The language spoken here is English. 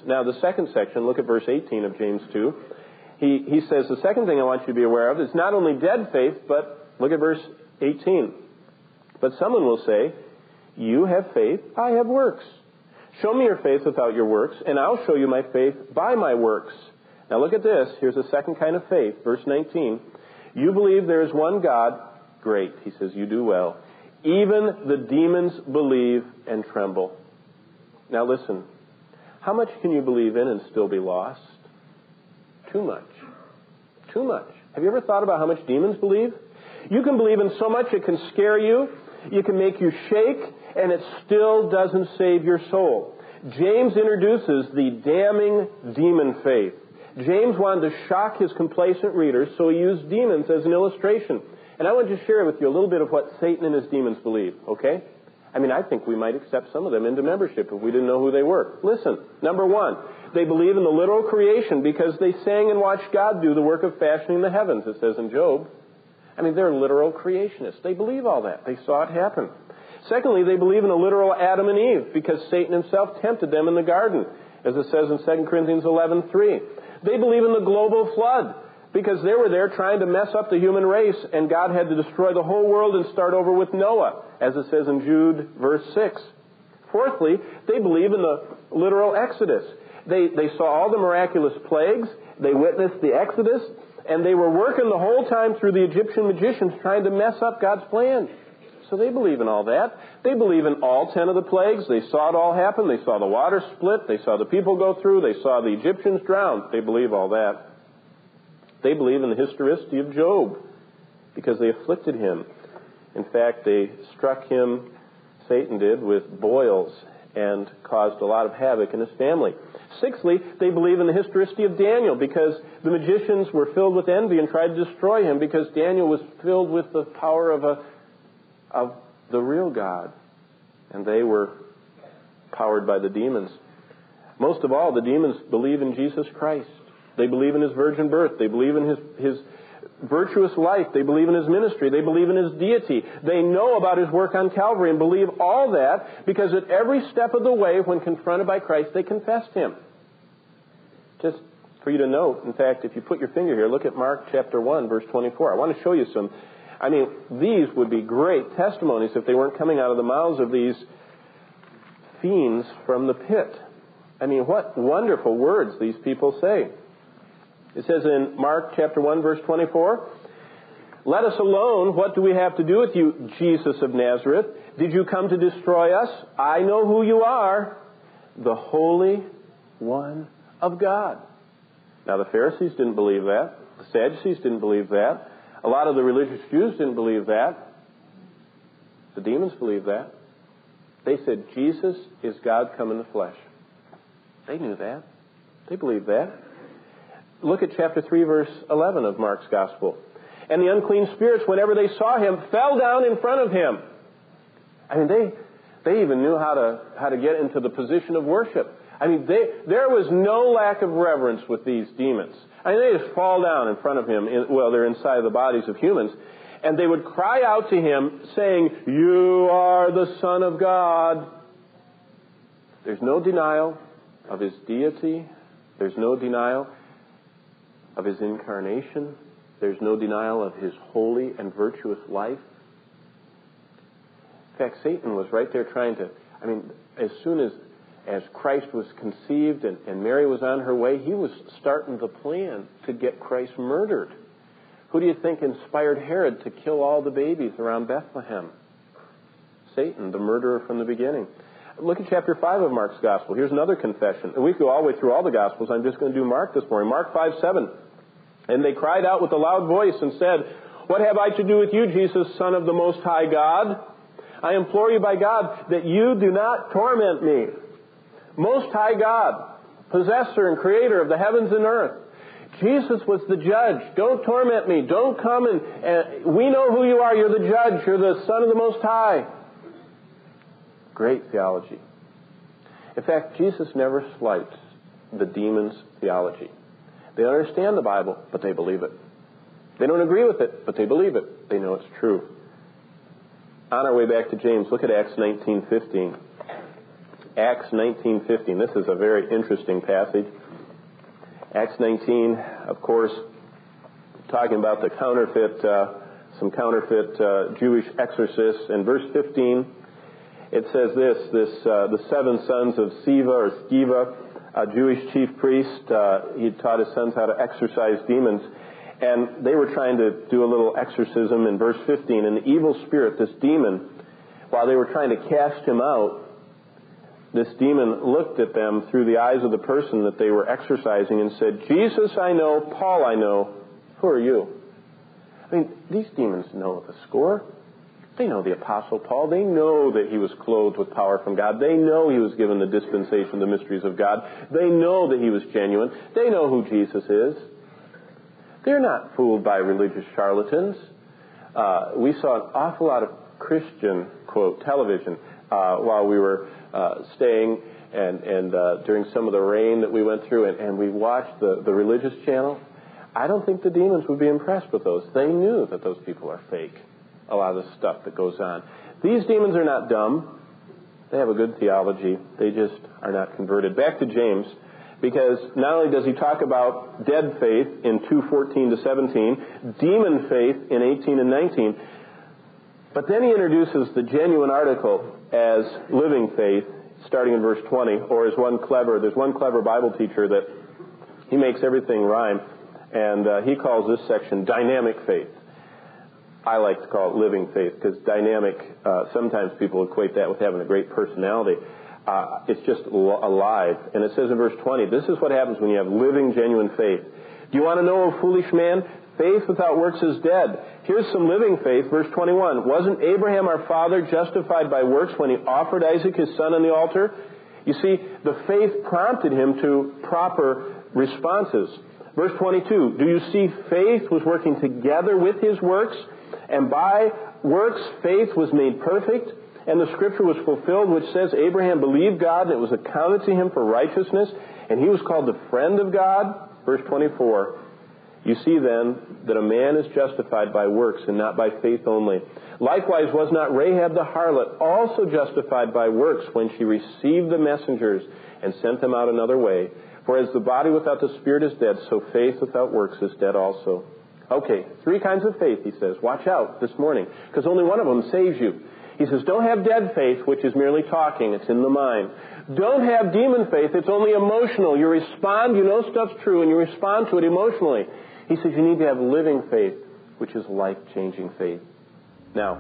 Now, the second section, look at verse 18 of James 2. He says, the second thing I want you to be aware of is not only dead faith, but look at verse 18. But someone will say, you have faith, I have works. Show me your faith without your works, and I'll show you my faith by my works. Now look at this. Here's a second kind of faith. Verse 19. You believe there is one God. Great. He says, you do well. Even the demons believe and tremble. Now listen. How much can you believe in and still be lost? Too much. Too much. Have you ever thought about how much demons believe? You can believe in so much it can scare you. It can make you shake, and it still doesn't save your soul. James introduces the damning demon faith. James wanted to shock his complacent readers, so he used demons as an illustration. And I want to share with you a little bit of what Satan and his demons believe, okay? I mean, I think we might accept some of them into membership if we didn't know who they were. Listen, number one, they believe in the literal creation because they sang and watched God do the work of fashioning the heavens, it says in Job. I mean, they're literal creationists. They believe all that. They saw it happen. Secondly, they believe in the literal Adam and Eve because Satan himself tempted them in the garden, as it says in 2 Corinthians 11:3. They believe in the global flood because they were there trying to mess up the human race, and God had to destroy the whole world and start over with Noah, as it says in Jude verse 6. Fourthly, they believe in the literal Exodus. They saw all the miraculous plagues, they witnessed the Exodus, and they were working the whole time through the Egyptian magicians trying to mess up God's plan. So they believe in all that. They believe in all 10 of the plagues. They saw it all happen. They saw the water split. They saw the people go through. They saw the Egyptians drown. They believe all that. They believe in the historicity of Job because they afflicted him. In fact, they struck him, Satan did, with boils and caused a lot of havoc in his family. Sixthly, they believe in the historicity of Daniel because the magicians were filled with envy and tried to destroy him because Daniel was filled with the power of the real God, and they were powered by the demons. Most of all, the demons believe in Jesus Christ. They believe in his virgin birth. They believe in his virtuous life. They believe in his ministry. They believe in his deity. They know about his work on Calvary and believe all that because at every step of the way, when confronted by Christ, they confessed him. Just for you to note, in fact, if you put your finger here, look at Mark chapter 1, verse 24. I want to show you some. I mean, these would be great testimonies if they weren't coming out of the mouths of these fiends from the pit. I mean, what wonderful words these people say. It says in Mark chapter 1, verse 24, let us alone. What do we have to do with you, Jesus of Nazareth? Did you come to destroy us? I know who you are, the Holy One of God. Now, the Pharisees didn't believe that. The Sadducees didn't believe that. A lot of the religious Jews didn't believe that. The demons believed that. They said, Jesus is God come in the flesh. They knew that. They believed that. Look at chapter 3, verse 11 of Mark's Gospel. And the unclean spirits, whenever they saw him, fell down in front of him. I mean, they even knew how to get into the position of worship. I mean, there was no lack of reverence with these demons. I mean, they just fall down in front of him. They're inside the bodies of humans. And they would cry out to him, saying, you are the Son of God. There's no denial of his deity. There's no denial of his incarnation. There's no denial of his holy and virtuous life. In fact, Satan was right there trying to, as soon as Christ was conceived and Mary was on her way, he was starting the plan to get Christ murdered. Who do you think inspired Herod to kill all the babies around Bethlehem? Satan, the murderer from the beginning. Look at chapter 5 of Mark's Gospel. Here's another confession. And we could go all the way through all the Gospels. I'm just going to do Mark this morning. Mark 5:7. And they cried out with a loud voice and said, what have I to do with you, Jesus, Son of the Most High God? I implore you by God that you do not torment me. Most High God, possessor and creator of the heavens and earth. Jesus was the judge. Don't torment me. Don't come and we know who you are. You're the judge. You're the Son of the Most High. Great theology. In fact, Jesus never slights the demons' theology. They understand the Bible, but they believe it. They don't agree with it, but they believe it. They know it's true. On our way back to James, look at Acts 19:15. Acts 19:15. This is a very interesting passage. Acts 19, of course, talking about the some counterfeit Jewish exorcists. In verse 15, it says the 7 sons of Sceva, a Jewish chief priest, he taught his sons how to exorcise demons. And they were trying to do a little exorcism in verse 15. And the evil spirit, this demon, while they were trying to cast him out, this demon looked at them through the eyes of the person that they were exorcising and said, Jesus I know, Paul I know, who are you? I mean, these demons know the score. They know the Apostle Paul. They know that he was clothed with power from God. They know he was given the dispensation, the mysteries of God. They know that he was genuine. They know who Jesus is. They're not fooled by religious charlatans. We saw an awful lot of Christian, quote, television while we were staying and during some of the rain that we went through, and we watched the religious channel. I don't think the demons would be impressed with those. They knew that those people are fake, a lot of the stuff that goes on. These demons are not dumb. They have a good theology. They just are not converted. Back to James, because not only does he talk about dead faith in 2:14 to 17, demon faith in 18 and 19, but then he introduces the genuine article as living faith, starting in verse 20, or there's one clever Bible teacher that he makes everything rhyme, and he calls this section dynamic faith. I like to call it living faith, because dynamic, sometimes people equate that with having a great personality. It's just alive. And it says in verse 20, this is what happens when you have living, genuine faith. Do you want to know, O foolish man? Faith without works is dead. Here's some living faith, verse 21. Wasn't Abraham our father justified by works when he offered Isaac his son on the altar? You see, the faith prompted him to proper responses. Verse 22, do you see faith was working together with his works? And by works, faith was made perfect. And the scripture was fulfilled, which says, Abraham believed God, and it was accounted to him for righteousness, and he was called the friend of God. Verse 24, you see then that a man is justified by works and not by faith only. Likewise, was not Rahab the harlot also justified by works when she received the messengers and sent them out another way? For as the body without the spirit is dead, so faith without works is dead also. Okay, 3 kinds of faith, he says. Watch out this morning, because only one of them saves you. He says, don't have dead faith, which is merely talking. It's in the mind. Don't have demon faith. It's only emotional. You respond, you know stuff's true, and you respond to it emotionally. He says you need to have living faith, which is life-changing faith. Now,